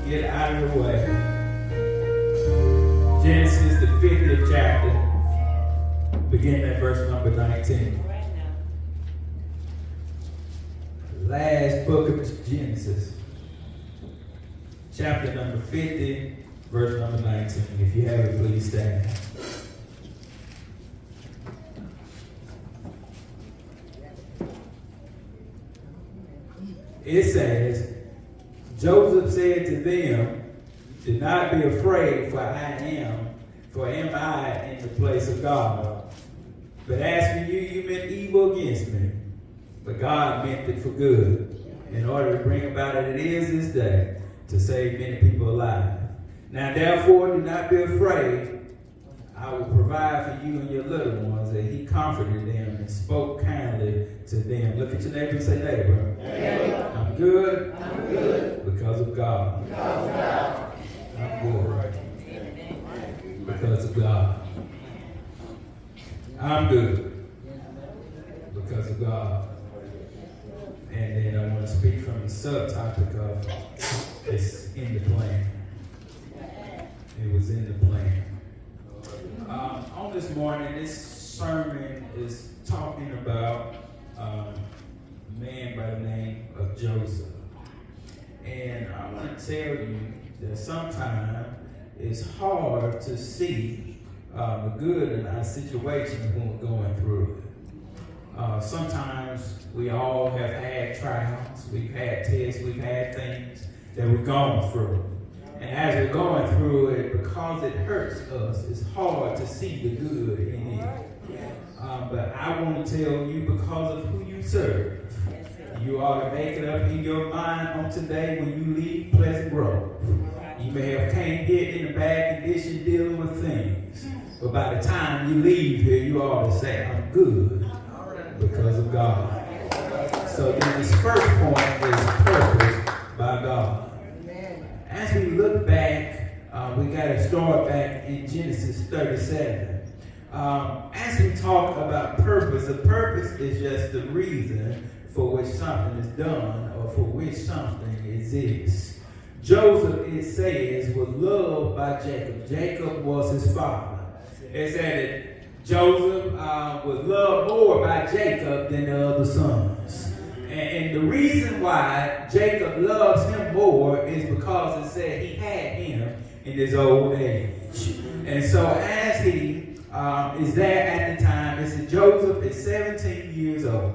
get out of the way. Genesis, the 50th chapter, beginning at verse number 19. Last book of Genesis, chapter number 50, verse number 19. If you have it, please stand. It says, Joseph said to them, "Do not be afraid, for am I in the place of God? But as for you, you meant evil against me, but God meant it for good, in order to bring about as it is this day, to save many people alive. Now therefore, do not be afraid. I will provide for you and your little ones." And he comforted them and spoke kindly to them. Look at your neighbor and say, "Neighbor, I'm good. I'm good Because of God. because of God. I'm good because of God. I'm good because of God." And then I want to speak from the subtopic of it's in the plan. It was in the plan. On this morning, this sermon is talking about a man by the name of Joseph. And I want to tell you that sometimes it's hard to see the good in our situation when we're going through it. Sometimes we all have had trials, we've had tests, we've had things that we've gone through. And as we're going through it, because it hurts us, it's hard to see the good in it. But I want to tell you, because of who you serve, you ought to make it up in your mind on today when you leave Pleasant Grove. You may have came here in a bad condition dealing with things, but by the time you leave here, you ought to say, "I'm good because of God." So then this first point is purpose by God. As we look back, we got to start back in Genesis 37. As we talk about purpose, the purpose is just the reason for which something is done or for which something exists. Joseph, it says, was loved by Jacob. Jacob was his father. It said that Joseph was loved more by Jacob than the other sons. And the reason why Jacob loves him more is because it said he had him in his old age. And so as he is there at the time, it said Joseph is 17 years old.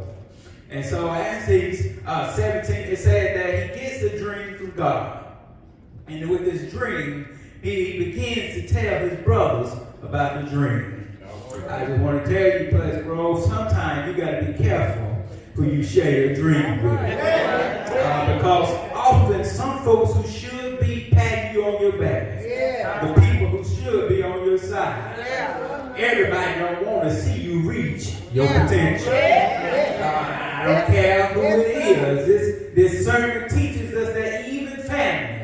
And so as he's 17, it said that he gets a dream from God. And with this dream, he begins to tell his brothers about the dream. I just want to tell you, Pleasant Grove, sometimes you got to be careful who you share your dream with. Because often some folks who should be patting you on your back, the people who should be on your side, everybody don't want to see you reach your potential. I don't care who it is. This sermon teaches us that even family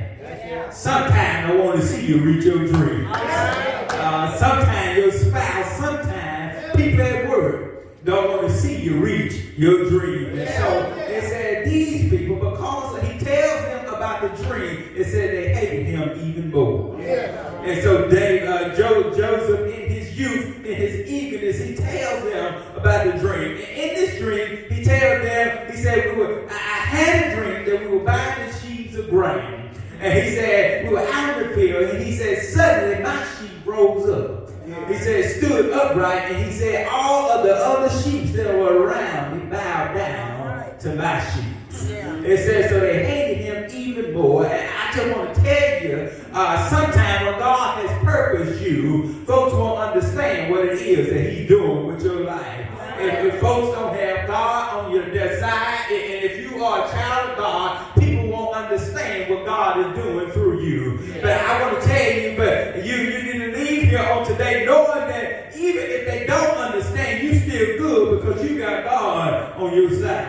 sometimes don't want to see you reach your dreams. Sometimes your spouse, sometimes people at work don't want to see you reach your dream. And so it said these people, because he tells them about the dream, it said they hated him even more. And so Joseph, in his youth, in his eagerness, he tells them about the dream. And in this dream, he tells them, he said, I had a dream that we were buying the sheaves of grain. And he said, we were out in the field, and he said, suddenly my sheep rose up. He said, stood upright, and he said, all of the other sheep that were around me bowed down to my sheep. It says, so they hated him even more. And I just want to tell you, sometimes when God has purposed you, folks won't understand what it is that he's doing with your life. If folks don't have God on their side, and if you are a child of God, people won't understand what God is doing through you. But I want to tell you, but you need to leave here on today knowing that even if they don't understand, you still good because you got God on your side.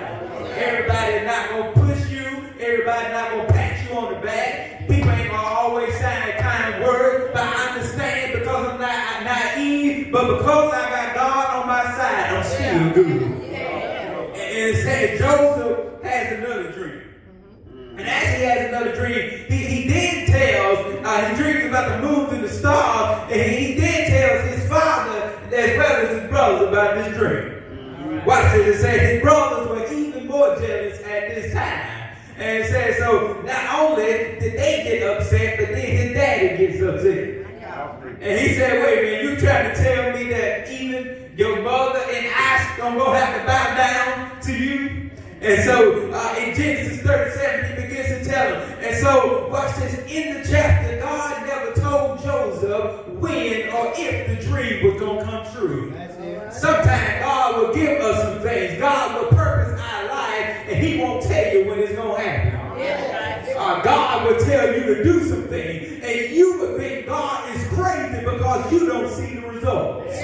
Everybody's not going to push you. Everybody's not going to pat you on the back. People ain't going to always say that kind of word. But I understand because I'm not naive. But because I got God on my side, I'm still good. And it said Joseph has another dream. And as he has another dream, he then tells He dreams about the moon and the stars, and he then tells his father as well as his brothers about this dream. Watch this. It says his brothers were even more jealous at this time. And it says, so not only did they get upset, but then his daddy gets upset. And he said, wait a minute, you trying to tell me that even your mother and I don't go have to bow down to you? And so in Genesis 37, he begins to tell him. And so watch this, in the chapter, God never told Joseph when or if the dream was going to come true. Sometimes God will give us some things. God will purpose our life, and he won't tell you when it's going to happen. God will tell you to do some things, and you will think God is crazy because you don't see the results.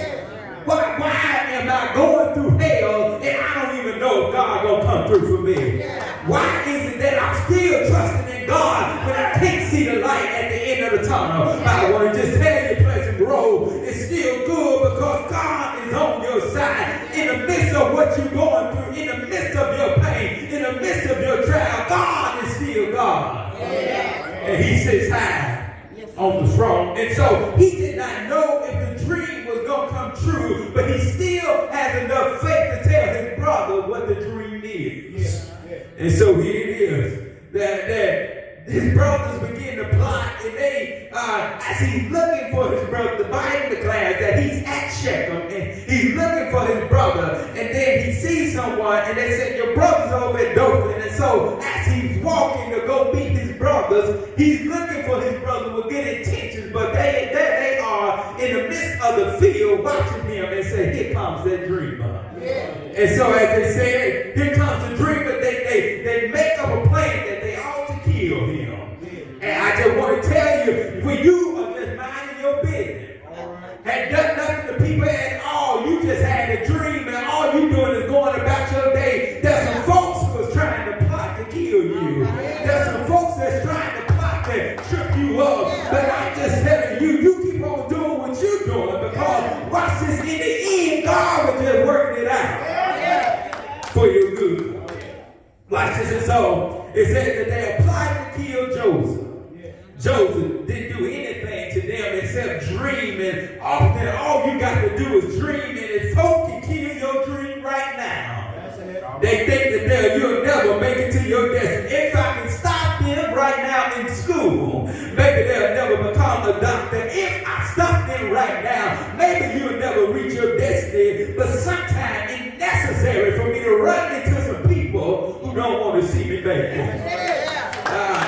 Why am I going through hell and I don't even know if God gonna come through for me? Why is it that I'm still trusting in God when I can't see the light at the end of the tunnel? I want to just tell you, Pleasant Grove, it's still good because God is on your side. In the midst of what you're going through, in the midst of your pain, in the midst of your trial, God is still God. And he sits high on the throne. And so he did not know if the dream was going to come true, but he still has enough faith to tell his brother what the dream is. And so here it is that his brothers begin to plot, and they, as he's looking for his brother, the Bible declares that he's at Shechem, and he's looking for his brother, and then he sees someone, and they said, your brother's over at Dothan. And so as he's walking to go meet his brothers, he's looking for his brother with good intentions, but they are in the midst of the field watching him and say, here comes that dreamer. And so as they said, here comes the dreamer, they make up a plan that they ought to kill him. And I just want to tell you, when you are just minding your business, had done nothing to people at all, you just had a dream, and all you doing is going about your day. There's some folks who is trying to plot to kill you. There's some folks that's trying to plot to trip you up. But I'm just telling you, you keep on doing what you're doing, because watch this, in the end, God will just working it out for your good. Watch this. And so it says that they applied to kill Joseph. Joseph didn't do anything to them except dream, and often all you got to do is dream, and if folks can kill your dream right now, they think that you'll never make it to your destiny. If I can stop them right now in school, maybe they'll never become a doctor. If I stop them right now, maybe you'll never reach your destiny. But sometimes it's necessary for me to run into some people who don't want to see me make it.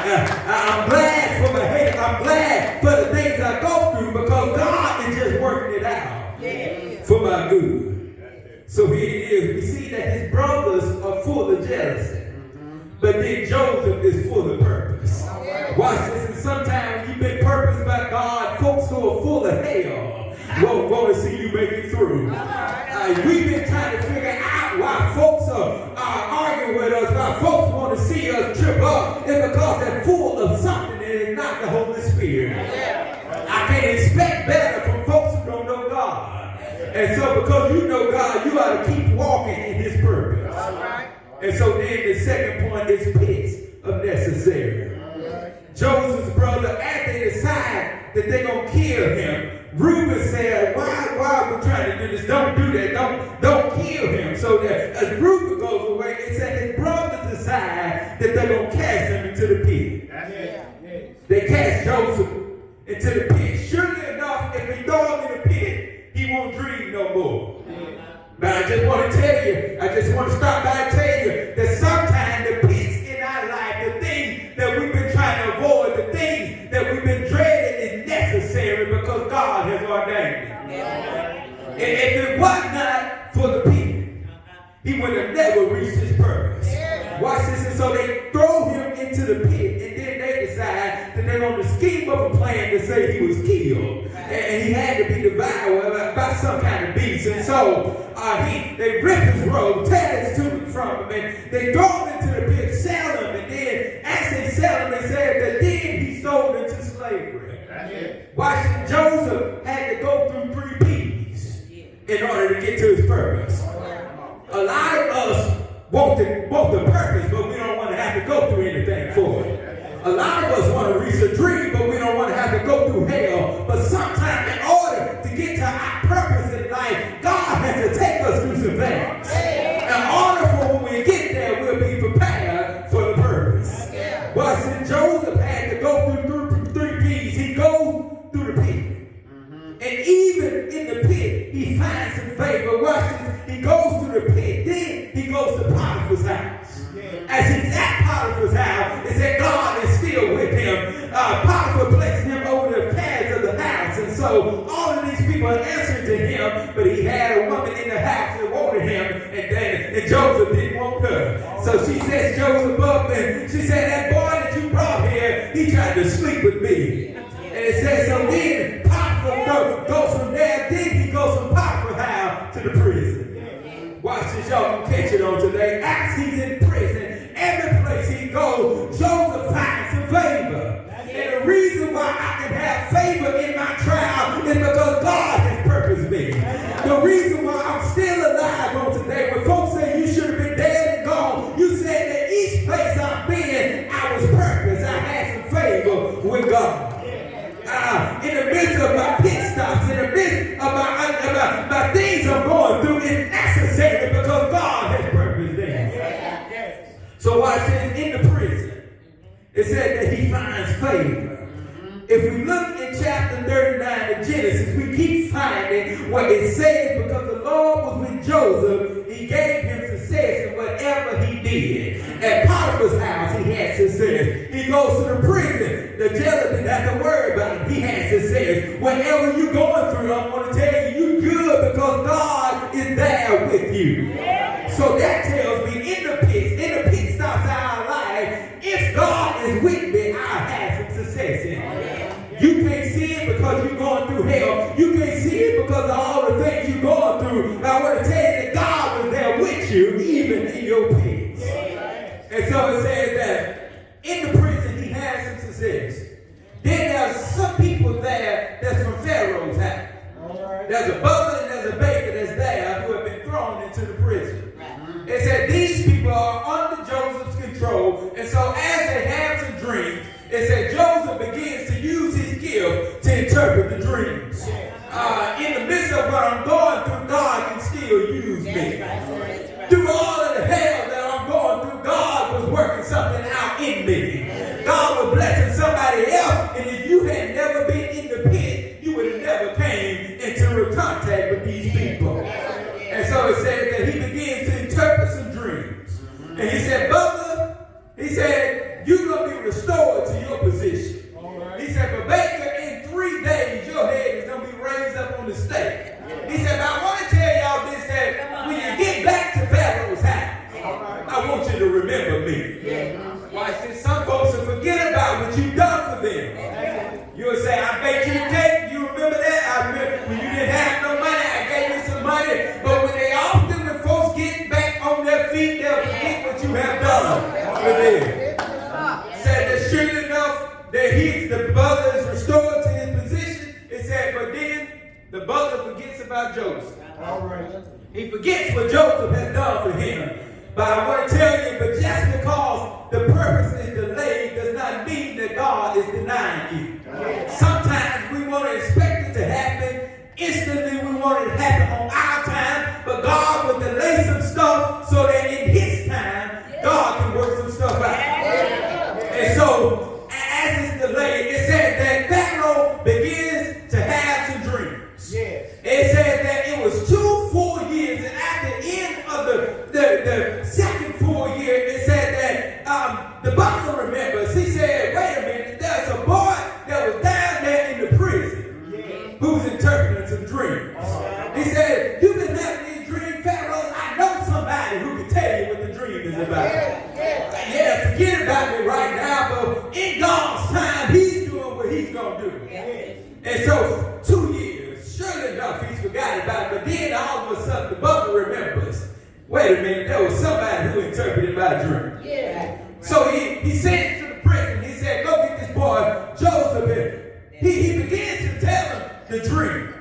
I'm glad for my hate. I'm glad for the things I go through, because God is just working it out for my good. So here it is. We see that his brothers are full of jealousy, but then Joseph is full of purpose. Watch this. And sometimes you've been purposed by God. Folks who are full of hell won't want to see you make it through. We've been trying to figure out why folks are arguing with us, why folks want to see us trip up. It's because they're full of something, and it's not the Holy Spirit. I can't expect better from folks who don't know God. And so because you know God, you ought to keep walking in his purpose. And so then the second point is pits of necessary. Joseph's brother, after they decide that they're going to kill him, Reuben said, why are we trying to do this? Don't do that. Don't kill him. So that as Reuben goes away, it said his brothers decide that they're going to cast him into the pit. They cast Joseph into the pit. Surely enough, if we throw him in the pit, he won't dream no more. But I just want to tell you, I just want to stop by and tell you that sometimes the pits in our life, the things that we've been trying to avoid, the things that we've been dreading is necessary because God has ordained it. And if it was not for the people, he would have never reached his purpose. Watch this. And so they throw him into the pit, and then they decide that they're on the scheme of a plan to say he was killed. And he had to be devoured by some kind of beast. And so they rip his robe, tear his tunic from him, and they throw him into the pit, sell him. And then as they sell him, they said that then he sold into slavery. Watch, Joseph had to go through 3 P's in order to get to his purpose. A lot of us want the purpose, but we don't want to have to go through anything for it. A lot of us want to reach a dream, but we don't want to have to so all of these people answered to him, but he had a woman in the house that wanted him, and Joseph didn't want her. So she sets Joseph up, and she said, that boy that you brought here, he tried to sleep with me. And it says, so then Potiphar goes from there, then he goes from Potiphar's house to the prison. Watch this, y'all can catch it on today. As he's in prison, every place he goes, Joseph finds some favor. And the reason why I can have favor in my trial is because God has purposed me. The reason why I'm still alive on today, when folks say you should have been dead and gone, you said that each place I've been, I was purposed. I had some favor with God. In the midst of my pit stops, in the midst of my things I'm going through, it's necessary because God has purposed them. So watch this, in the prison, it said that he finds favor. If we look in chapter 39 of Genesis, we keep finding what it says, because the Lord was with Joseph, he gave him success in whatever he did. At Potiphar's house, he had success. He goes to the prison. The jailer didn't have to worry about him. He had success. Whatever you're going through, I'm going to tell you, you're good because God is there with you. So that tells me in the pit stops of our life, if God is with me, I'll have some success in it. You can't see it because you're going through hell. You can't see it because of all the things you're going through. But I want to tell you that God was there with you, even in your pits. And so it says that in the prison, he had some success. Then there's some people there that's from Pharaoh's house. There's a butler and there's a baker that's there who have been thrown into the prison. It said these people are under Joseph's control, and so as they have some dreams, it said Joseph begins to use his gift to interpret the dreams. In the midst of what I'm going through, God can still use me. Through all of the hell that I'm going through, God was working something out in me. God was blessing somebody else, and if you had never been in the pit, you would have never came into contact with these people. And so it said that he begins to interpret some dreams. And he said, Butler, he said, you're going to be restored to your position. He said, but Baker, in 3 days, your head is going to be raised up on the stake. He said, but I want to tell y'all this, that when you get back to Pharaoh's house, I want you to remember me. Watch this. Some folks will forget about what you've done for them. You'll say, I baked you a cake. You remember that? I remember when you didn't have no money, I gave you some money. But when folks get back on their feet, they'll forget what you have done for them. Said that sure enough, that the butler is restored to his position. It said, but then the butler forgets about Joseph. He forgets what Joseph has done for him. But I want to tell you, but just because the purpose is delayed does not mean that God is denying you. Sometimes we want to expect it to happen instantly. We want it to happen on our time, but God will delay some stuff so that in his time, God can work some stuff out. And so, as it's delayed, it said that Pharaoh begins to have some dreams. It said that it was 2 full years, and at the end of the second full year, it said that the butler remembers. He said, wait a minute, there's a boy that was down there in the prison who's interpreting some dreams. He said, you've been having these dreams, Pharaoh. I know somebody who can tell you what the dream is about. Yeah, forget about me right now, but in God's time, he's doing what he's going to do. And so, 2 years, surely enough, he's forgot about it. But then all of a sudden, the butler remembers, wait a minute, there was somebody who interpreted my dream. So he sent to the prison. He said, go get this boy, Joseph. He begins to tell him the dream.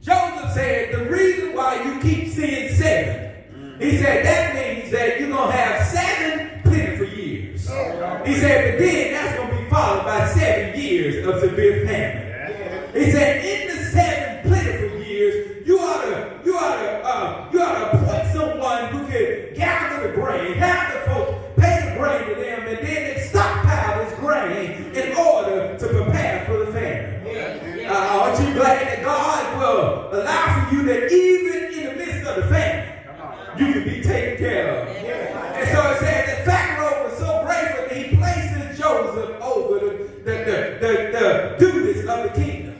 Joseph said, the reason why you keep seeing 7, he said, that means that you're going to have 7 plentiful years. He said, but then that's going to be followed by 7 years of severe famine. He said, in the 7 plentiful years, you ought to appoint someone who can gather the grain, have the folks pay the grain to them, and then they stockpile this grain in order to prepare for the famine. Aren't you glad that God will allow for you that even in the midst of the famine, you can be taken care of? And so it said that Pharaoh was so grateful that he places Joseph over the duties of the kingdom.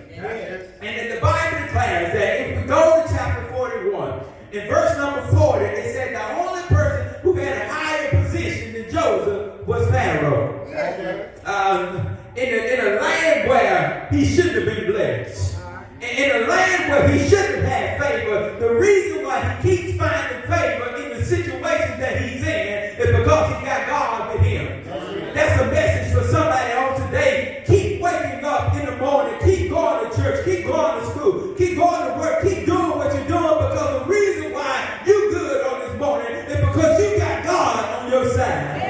in a land where he shouldn't have been blessed. In a land where he shouldn't have had favor. The reason why he keeps finding favor in the situation that he's in is because he got God with him. That's a message for somebody on today. Keep waking up in the morning. Keep going to church. Keep going to school. Keep going to work. Keep doing what you're doing, because the reason why you're good on this morning is because you got God on your side.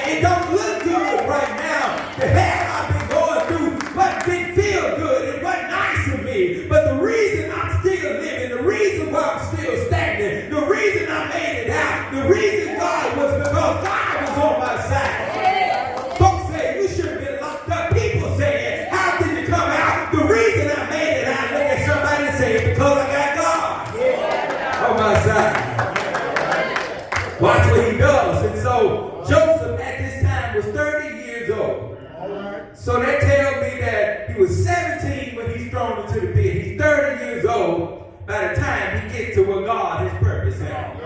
It don't look good right now. The hell I've been going through, but didn't feel good. It wasn't nice to me. But the reason I'm still living, the reason why I'm still standing, the reason I made it out, the reason God was because God was on my side. Folks say you should have been locked up. People saying, how did you come out? The reason I made it out, look at somebody and say, because I got God on my side. Watch what he does. And so Joseph at this time was 30 years old. So that tells me that he was 17 when he's thrown into the pit. He's 30 years old by the time he gets to what God has purposed him.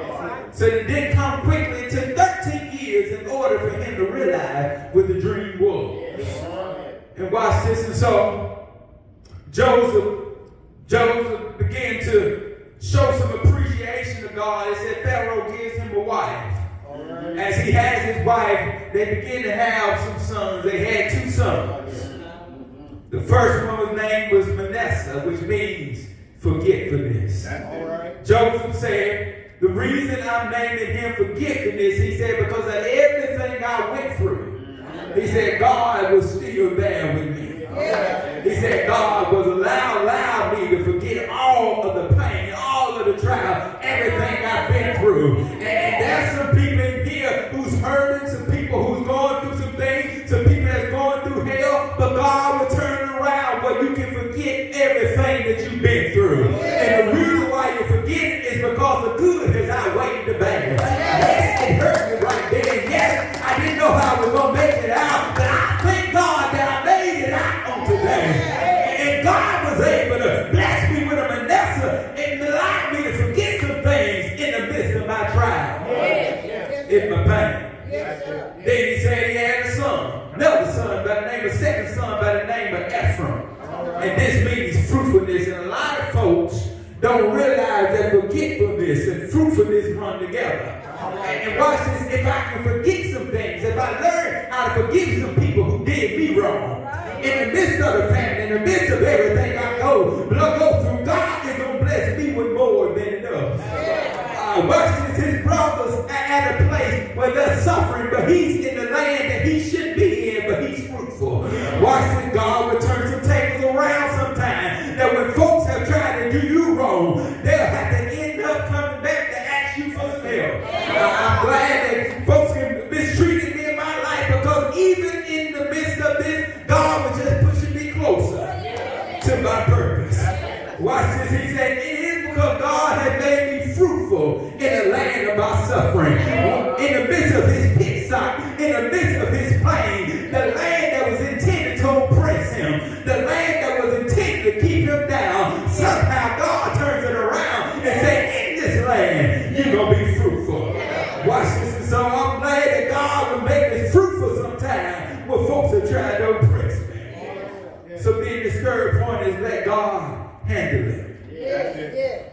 So it didn't come quickly. It took 13 years in order for him to realize what the dream was. And watch this. And so Joseph began to show some appreciation to God. It said Pharaoh gives him a wife. As he has his wife, they begin to have some sons. They had 2 sons. The first one's name was Manasseh, which means forgetfulness. Joseph said, the reason I'm naming him forgetfulness, he said, because of everything I went through. He said, God was still there with me. He said, God was allowed me to forget all of the pain, all of the trial, everything I've been through. And there's some people in here who's hurting, some people who's going through some things, some people that's going through hell, but God will turn it around where you can forget everything that you've been through. And the reason why you forget it is because the good has outweighed the bad. Yes, it hurt me right there. Yes, I didn't know how I was going to make it out, but I thank God that I made it out on today. And God was able to bless me with a Manasseh and allow me to forget some things in the midst of my trial, in my pain. Then he said he had a son, another son by the name of, second son by the name of Ephraim. And this means fruitfulness. And a lot of folks don't realize that forgetfulness and fruitfulness run together. And watch this, if I can forget some things, if I learn how to forgive some people who did me wrong, in the midst of the family, in the midst of everything I go through, God is going to bless me with more than enough. Watch this, his brothers are at a place where they're suffering, but he's in the land that he should be in, but he's fruitful. Watch this, God will turn some tables around sometimes, that when folks have tried to do you wrong, they'll have to end up coming back to ask you for some help. I'm glad that folks have mistreated me in my life, because even in the midst of this, God was just pushing me closer to my purpose. Watch this, he said, it is because God has made me fruitful in the land of my suffering. In the midst of his pit stop, in the midst of his pain, the land that was intended to oppress him, the land that was intended to keep him down, somehow God turns it around and says, in this land, you're going to be fruitful. Watch this. And so I'm glad that God will make me fruitful sometime when folks are trying to oppress me. So then this third point is let God handle it.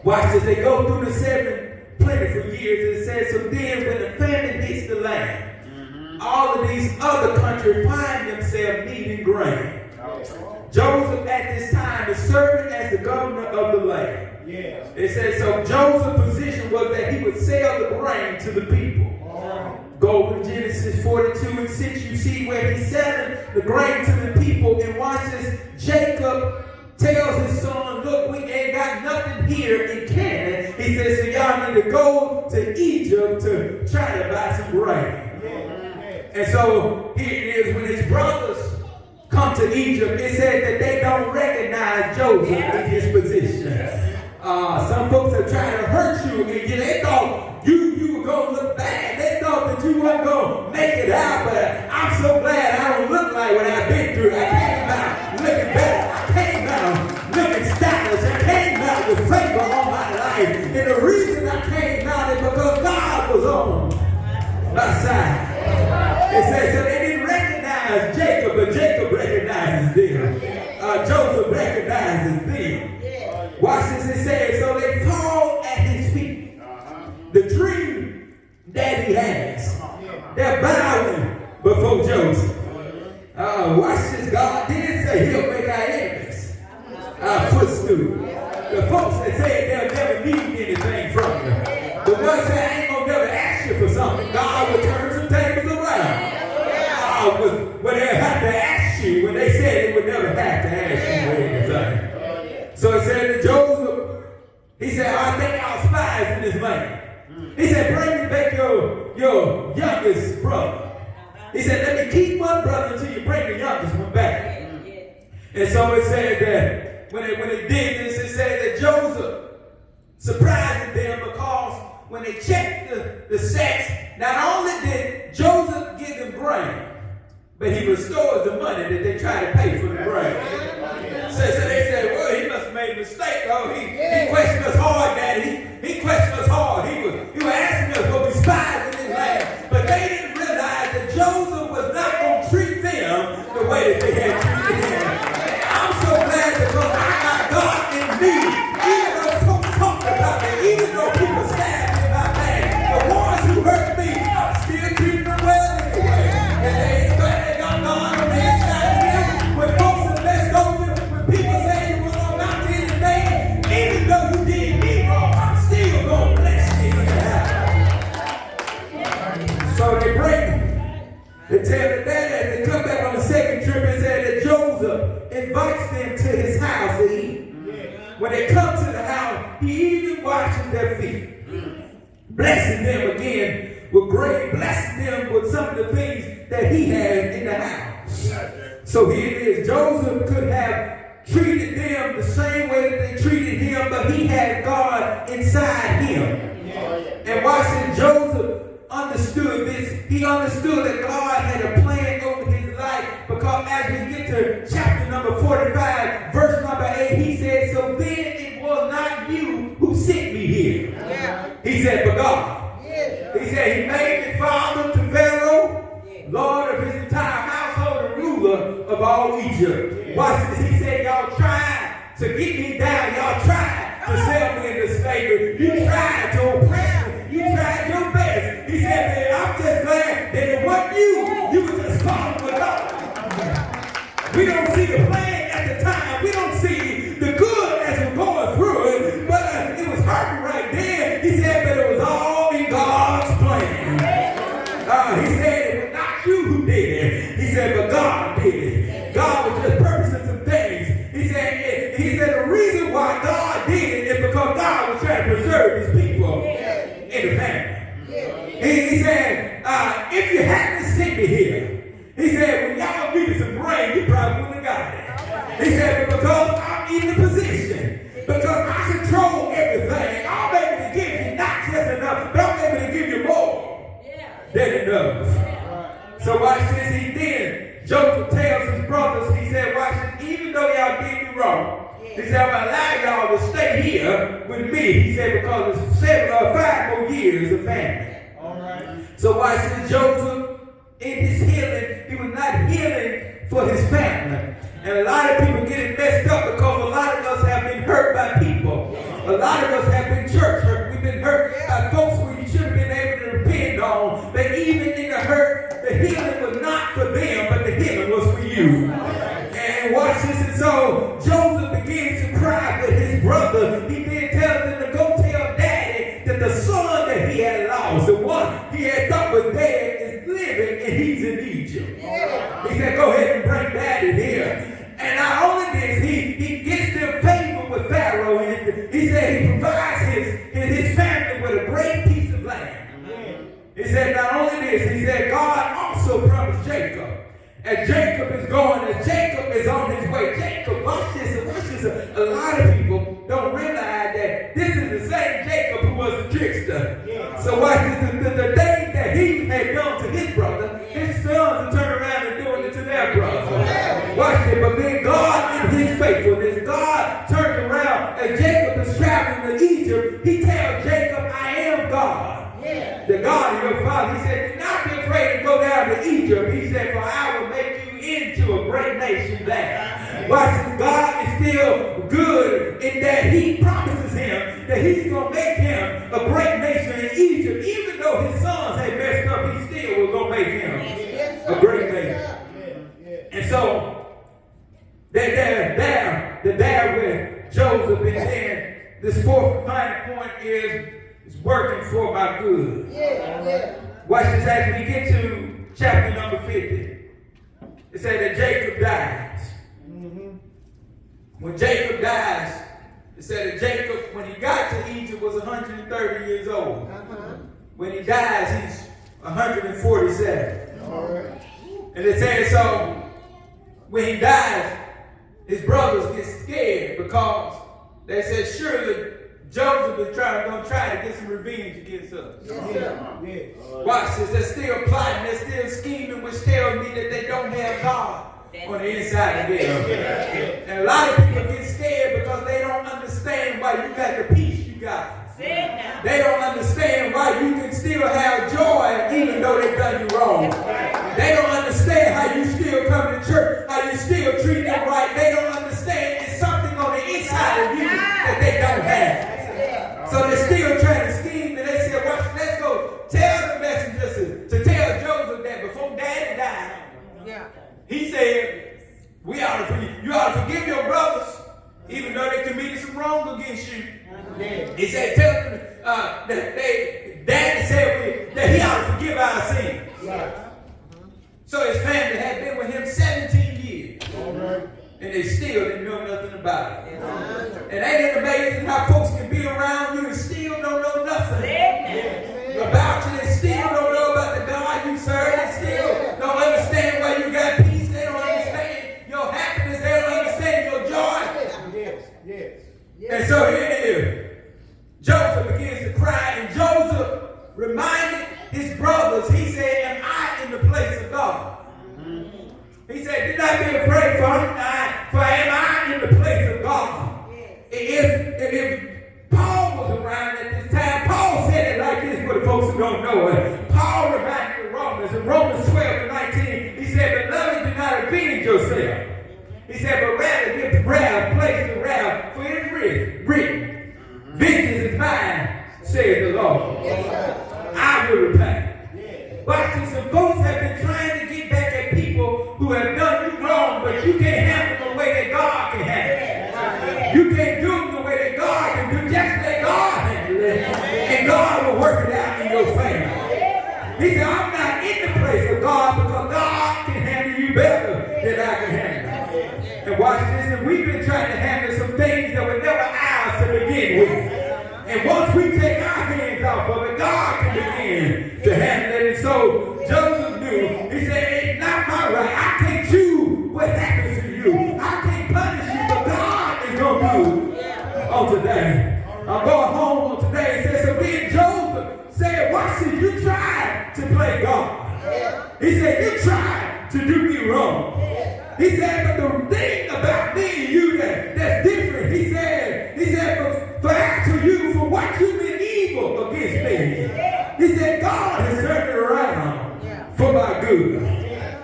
Watch this. They go through the 7 plentiful years. It says, so then when the famine hits the land, all of these other countries find themselves needing grain. Joseph at this time is serving as the governor of the land. It says, so Joseph's position was that he would sell the grain to the people. Go to Genesis 42:6, you see where he's selling the grain to the people. And watch this, Jacob tells his son, look, we ain't got nothing here in Canaan. He says, so y'all need to go to Egypt to try to buy some grain. And so here it is, when his brothers come to Egypt, it said that they don't recognize Joseph in his position. Some folks have tried to hurt you, and they thought you were going to look bad. They thought that you weren't going to make it out, but I'm so glad I don't look like what I've been through. I came out looking better. I came out looking stylish. I came out with favor on my life. And the reason I came out is because God was on my side. It says, so they didn't recognize Jacob, but Jacob recognized recognizes them. Joseph recognizes them. Watch this, it says, so they fall at his feet. The dream that he has. They're bowing before Joseph. Watch this, God did say he'll make our enemies our footstool. The folks that said they'll never need anything from you. The ones that ain't gonna never ask you for something, God will turn some tables around. When they have to ask you, when they said they would never have to ask you for anything. So it said to Joseph, he said, I think y'all spies in this land. He said, bring me back your youngest brother. He said, let me keep one brother until you bring the youngest one back. And so it said that when they did this, it said that Joseph surprised them because when they checked the sacks, not only did Joseph give them grain, but he restores the money that they tried to pay for the grain. So they said, well, he must have made a mistake. Oh, he questioned us hard, Daddy. He questioned us hard. He was asking us what we spies in his land. But they didn't realize that Joseph was not going to treat them the way that they had treated him. I'm so glad because I got God in me. Even though folks talk about me, even though people stab me in my back, the ones who hurt me, I'm still treating them well anyway. And they ain't got God on the inside of them. When folks are left over, when people say you were on Mount anything, even though you did me wrong, I'm still going to bless you. So they break them. They tell the dad that they come back on the second trip and say that Joseph invites them to his house to eat. When they come to the house, he even washes their feet. Blessing them again with grain, blessing them with some of the things that he had in the house. So here it is. Joseph could have treated them the same way that they treated him, but he had God inside him. And watch this, Joseph understood this. He understood that God had a plan over his life, because as we get to chapter number 45, verse number 8, he said, so then it was not you who sent me here. He said, but God. He said, he made me father to Pharaoh, Lord of his entire household, and ruler of all Egypt. Watch this. He said, y'all tried to get me down. Y'all tried to sell me into slavery. You tried to oppress me. You tried your best. He said, man, I'm just glad that it wasn't you. You were just following the Lord. We don't see the plan at the time. We don't see the good as we're going through it. But it was hurting right there. He said, but it was all in God's plan. He said it was not you who did it. He said, but God did it. God was just purposing some things. He said the reason why God did it is because God was trying to preserve his people in the family. He said, if you hadn't sent me here, he said, when y'all needed some rain, you probably wouldn't have got it. He said, but because I'm in the position, because I control everything, I'm able to give you not just enough, but I'm able to give you more than enough. So watch this. He then, Joseph tells his brothers, he said, watch this, even though y'all did me wrong, he said, I'm going to allow y'all to stay here with me. He said, because it's 5 more years of famine. So watch this, Joseph, in his healing, he was not healing for his family. And a lot of people get it messed up because a lot of us have been hurt by people. A lot of us have been church hurt. We've been hurt by folks who you should have been able to depend on. But even in the hurt, the healing was not for them, but the healing was for you. And watch this. And so Joseph begins to cry with his brother. He then tells them to go tell Daddy that the son that he had lost, the one he had thought was dead, is living and he's in Egypt. He said, go ahead and bring Daddy here. And not only this, he gets them favor with Pharaoh. He said he provides his family with a great piece of land. He said not only this, he said God also promised Jacob. And Jacob is going, and Jacob is on his way. Jacob, watch this. A lot of people don't realize that this is the same Jacob who was a trickster. So watch this. The thing that he had done to his brother, his sons turn around and doing it to their brother. Watch it. But then God, in his faithfulness, God turned around, and Jacob is traveling to Egypt. He tells Jacob, I am God. The God of your father. He said, do not be afraid to go down to Egypt. He said, for I will make you in sent to a great nation there. Watch this. God is still good in that he promises him that he's going to make him a great nation in Egypt. Even though his sons had messed up, he still was going to make him a great nation. And so, they're there with Joseph, and then this fourth and final point is working for my good. Watch this as we get to chapter number 50. It said that Jacob dies. When Jacob dies, it said that Jacob, when he got to Egypt, was 130 years old. When he dies, he's 147. And it says so, when he dies, his brothers get scared because they said, surely Joseph is going to try to get some revenge against us. Watch this. They're still plotting. They're still scheming, which tells me that they don't have God on the inside of them. And a lot of people get scared because they don't understand why you got the peace you got. They don't understand why you can still have joy even though they've done you wrong. They don't understand how you still come to church, how you still treat them right. They don't understand it's something on the inside of you that they don't have. So they're still trying to scheme, and they said, well, let's go tell the messengers to tell Joseph that before Daddy died, he said, you ought to forgive your brothers, even though they committed some wrong against you. He said, tell them that Daddy said that he ought to forgive our sins. So his family had been with him 17 years. And they still didn't know nothing about it. And ain't it amazing how folks can be around you and still don't know nothing about you? They still don't know about the God you serve. They still don't understand why you got peace. They don't understand your happiness. They don't understand your joy. And so here it is. Joseph begins to cry, and Joseph reminded his brothers, he said, am I in the place of God? He said, do not be afraid, for am I in the place of God? If Paul was around at this time, Paul said it like this for the folks who don't know it. Paul reminded the Romans, in Romans 12:19, he said, beloved, do not avenge yourself. He said, but rather give wrath place to wrath, for it is written, vengeance is mine, says the Lord. I will repay. But some folks have been trying to get back at people who have done you wrong, but you can't handle the way that God can handle it. You can't do it the way that God can do. Just let God handle it, and God will work it out in your favor. He said, I'm not in the place of God because God can handle you better than I can handle it. And watch this, and we've been trying to handle some things that were never ours to begin with. And once we take our hands off of it, God can begin to handle it. And so Joseph knew, he said, it's not my right. I can't choose what happens to you. I can't punish you, but God is going to do on today. I'm going home on today and said, so then Joseph said, watch this, you tried to play God. He said, you tried to do me wrong. He said, but the thing about me and you that's different, he said, but for after you, for what you've been evil against me, he said, God has turned it around for my good.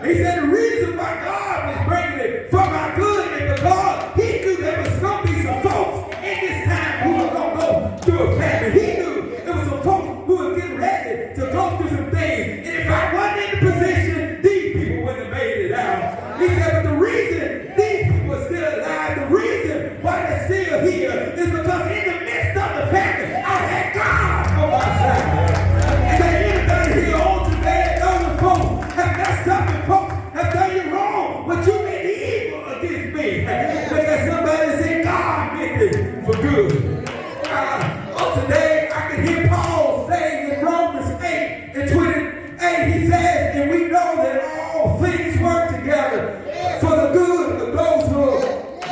He said, the reason why God was bringing it for my good is because he knew there was going to be some folks in this time who were going to go through a famine. He knew there was some folks who were getting ready to go through some things. And if I wasn't in the position, these people wouldn't have made it out. He said, but the reason these people are still alive, the reason why they're still here is because in the midst of the famine, I had God on my side. Is there anybody here on today that knows folks have messed up and folks have done you wrong, but you meant evil against me? But there's somebody that said God meant it for good. On today, I can hear Paul saying in Romans 8:28, he says, and we know that all things work together for the good of those who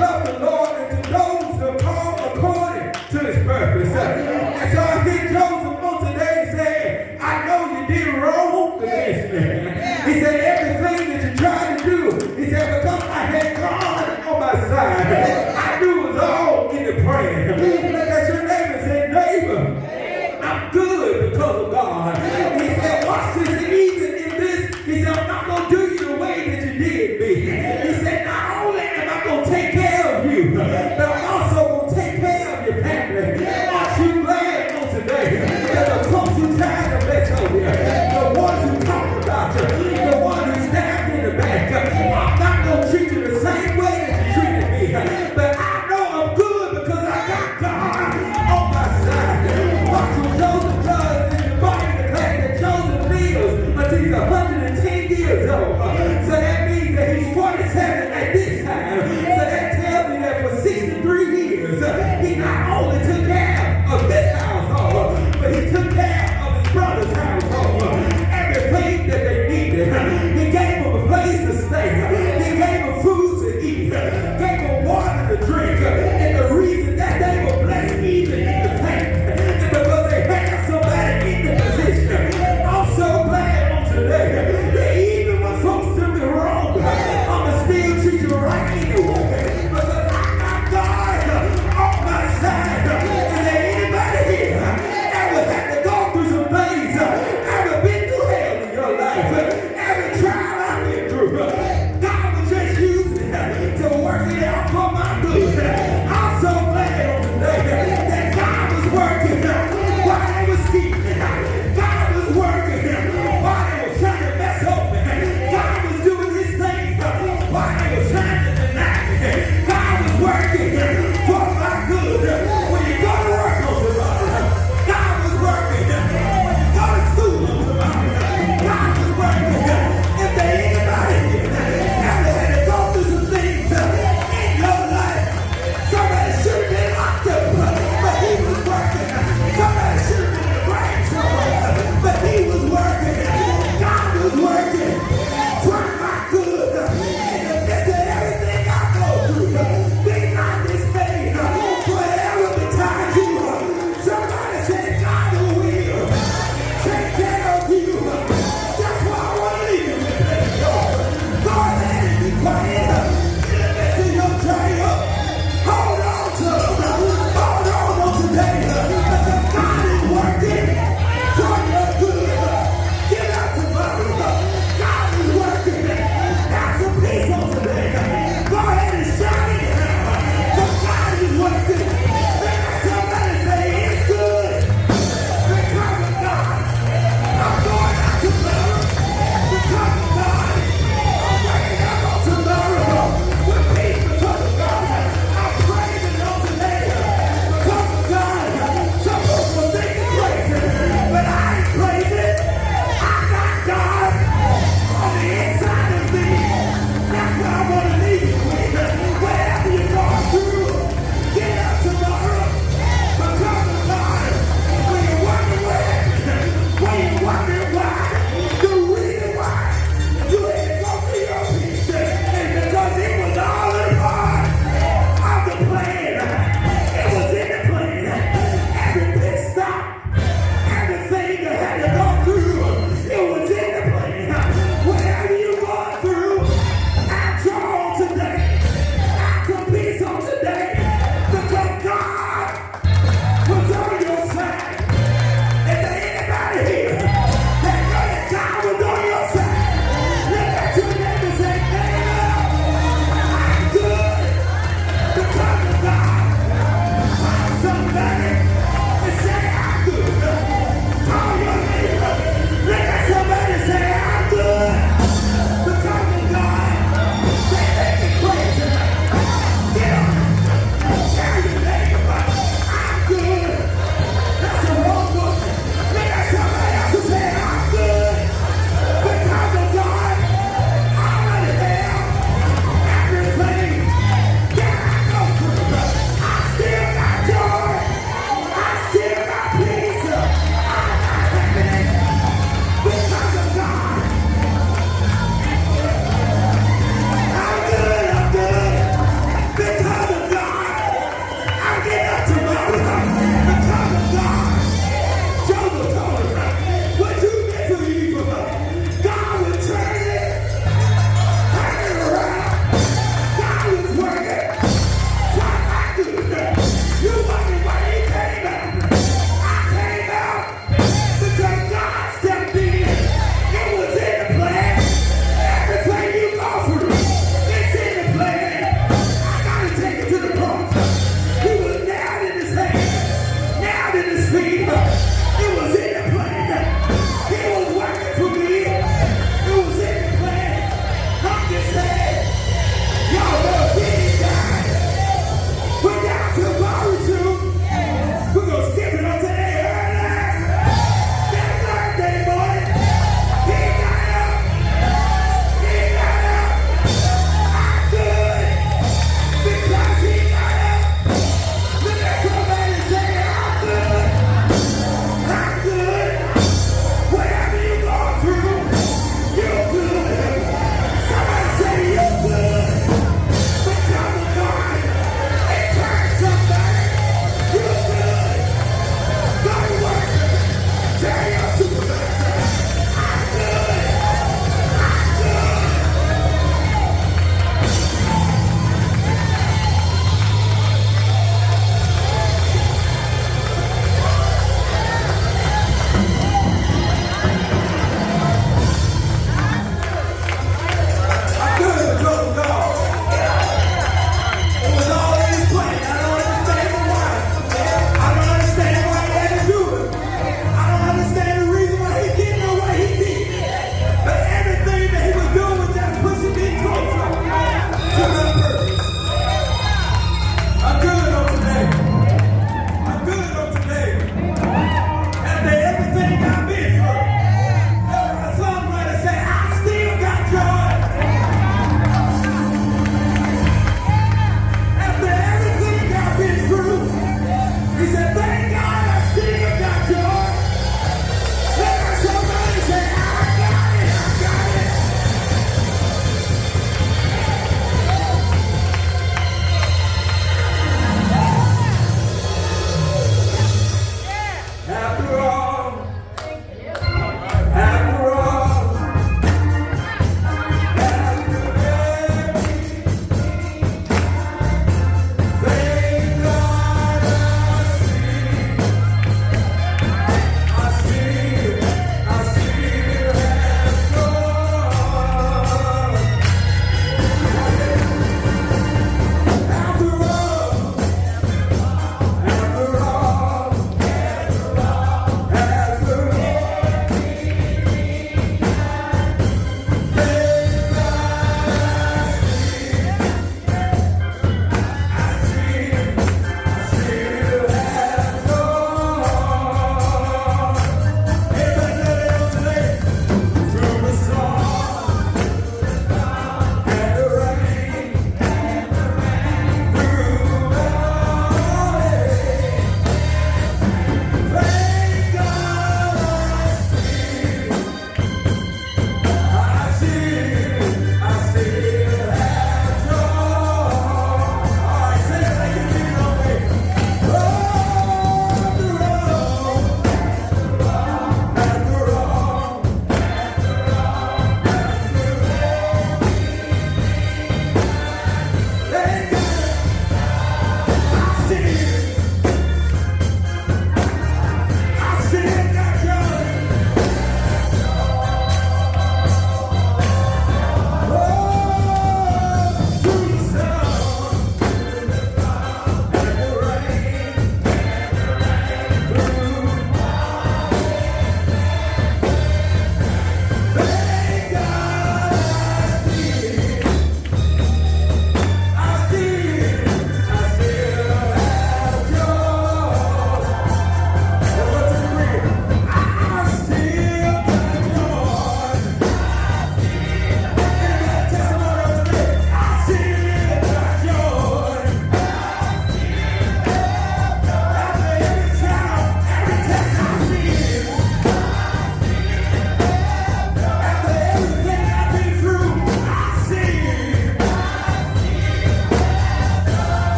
love the Lord and to those who are called according to his purpose. And so I hear Joseph on today saying, I know you did wrong against me. He said, everything that you tried to do, he said, because I had God on my side, I knew it was all in the plan. Look at your neighbor and say, neighbor, I'm good because of God. He said, watch this, and even in this, he said, I'm not going to do you the way that you did me. Work it out for my